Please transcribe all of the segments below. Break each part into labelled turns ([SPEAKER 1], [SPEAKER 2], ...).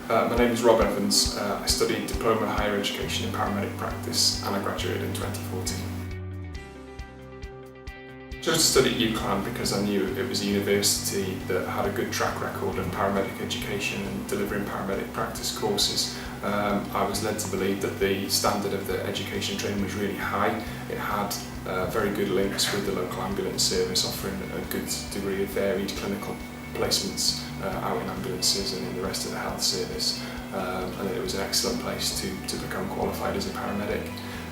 [SPEAKER 1] My name is Rob Evans. I studied Diploma Higher Education in Paramedic Practice and I graduated in 2014. I chose to study at UCLAN because I knew it was a university that had a good track record of paramedic education and delivering paramedic practice courses. I was led to believe that the standard of the education training was really high. It had very good links with the local ambulance service, offering a good degree of varied clinical placements out in ambulances and in the rest of the health service, and it was an excellent place to become qualified as a paramedic.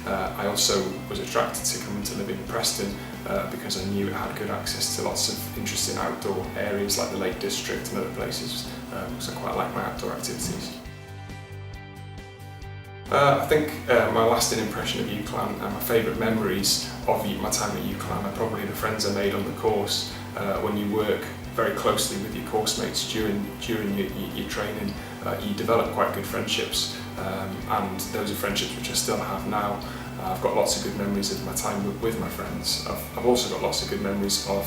[SPEAKER 1] I also was attracted to coming to live in Preston because I knew it had good access to lots of interesting outdoor areas like the Lake District and other places, because I quite like my outdoor activities. I think my lasting impression of UCLAN and my favourite memories of my time at UCLAN are probably the friends I made on the course. When you work very closely with your course mates during your training, you develop quite good friendships, and those are friendships which I still have now. I've got lots of good memories of my time with my friends. I've also got lots of good memories of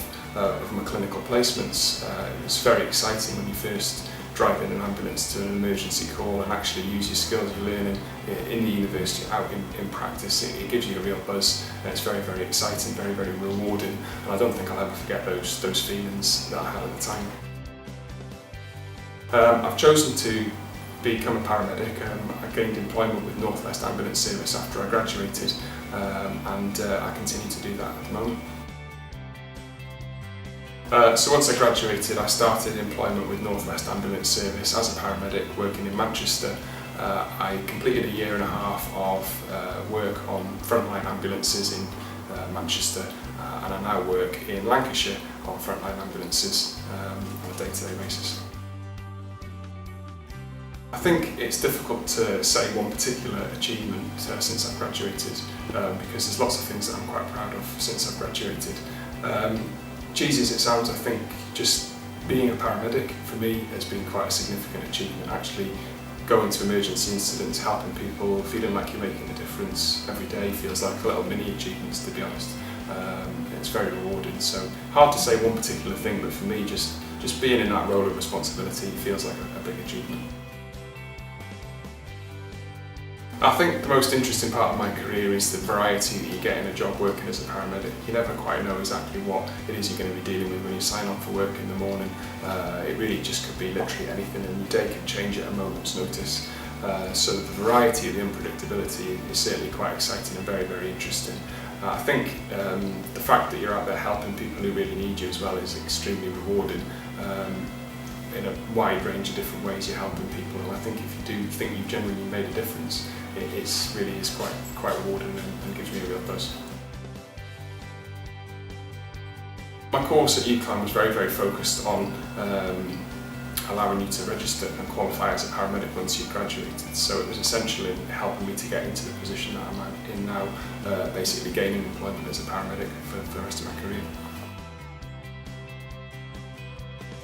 [SPEAKER 1] my clinical placements. It's very exciting when you first drive in an ambulance to an emergency call and actually use your skills you're learning in the university out in practice. It gives you a real buzz, and it's very, very exciting, very, very rewarding, and I don't think I'll ever forget those feelings that I had at the time. I've chosen to become a paramedic. I gained employment with North West Ambulance Service after I graduated, and I continue to do that at the moment. So once I graduated, I started employment with North West Ambulance Service as a paramedic working in Manchester. I completed a year and a half of work on frontline ambulances in Manchester, and I now work in Lancashire on frontline ambulances on a day-to-day basis. I think it's difficult to say one particular achievement since I've graduated, because there's lots of things that I'm quite proud of since I've graduated. Cheesy as it sounds, I think just being a paramedic for me has been quite a significant achievement. Actually going to emergency incidents, helping people, feeling like you're making a difference every day feels like little mini achievements, to be honest. It's very rewarding, so hard to say one particular thing, but for me just being in that role of responsibility feels like a big achievement. I think the most interesting part of my career is the variety that you get in a job working as a paramedic. You never quite know exactly what it is you're going to be dealing with when you sign on for work in the morning. It really just could be literally anything, and your day can change at a moment's notice. So the variety and the unpredictability is certainly quite exciting and very, very interesting. I think the fact that you're out there helping people who really need you as well is extremely rewarding. In a wide range of different ways you're helping people, and I think if you do think you've genuinely made a difference, it really is quite rewarding and gives me a real buzz. My course at UCLAN was very, very focused on allowing you to register and qualify as a paramedic once you've graduated, so it was essentially helping me to get into the position that I'm in now, basically gaining employment as a paramedic for the rest of my career.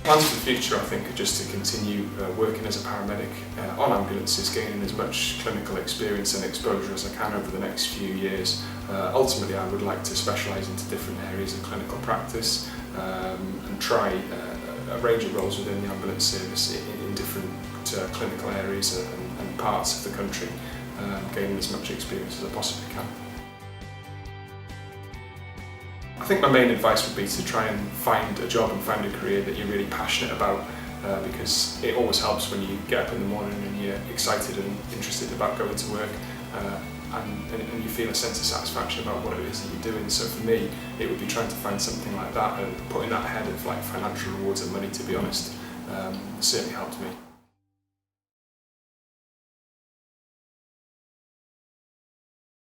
[SPEAKER 1] Plans for the future, I think, are just to continue working as a paramedic on ambulances, gaining as much clinical experience and exposure as I can over the next few years. Ultimately, I would like to specialise into different areas of clinical practice and try a range of roles within the ambulance service in different clinical areas and parts of the country, gaining as much experience as I possibly can. I think my main advice would be to try and find a job and find a career that you're really passionate about, because it always helps when you get up in the morning and you're excited and interested about going to work, and you feel a sense of satisfaction about what it is that you're doing. So for me, it would be trying to find something like that and putting that ahead of like financial rewards and money, to be honest. Certainly helped me.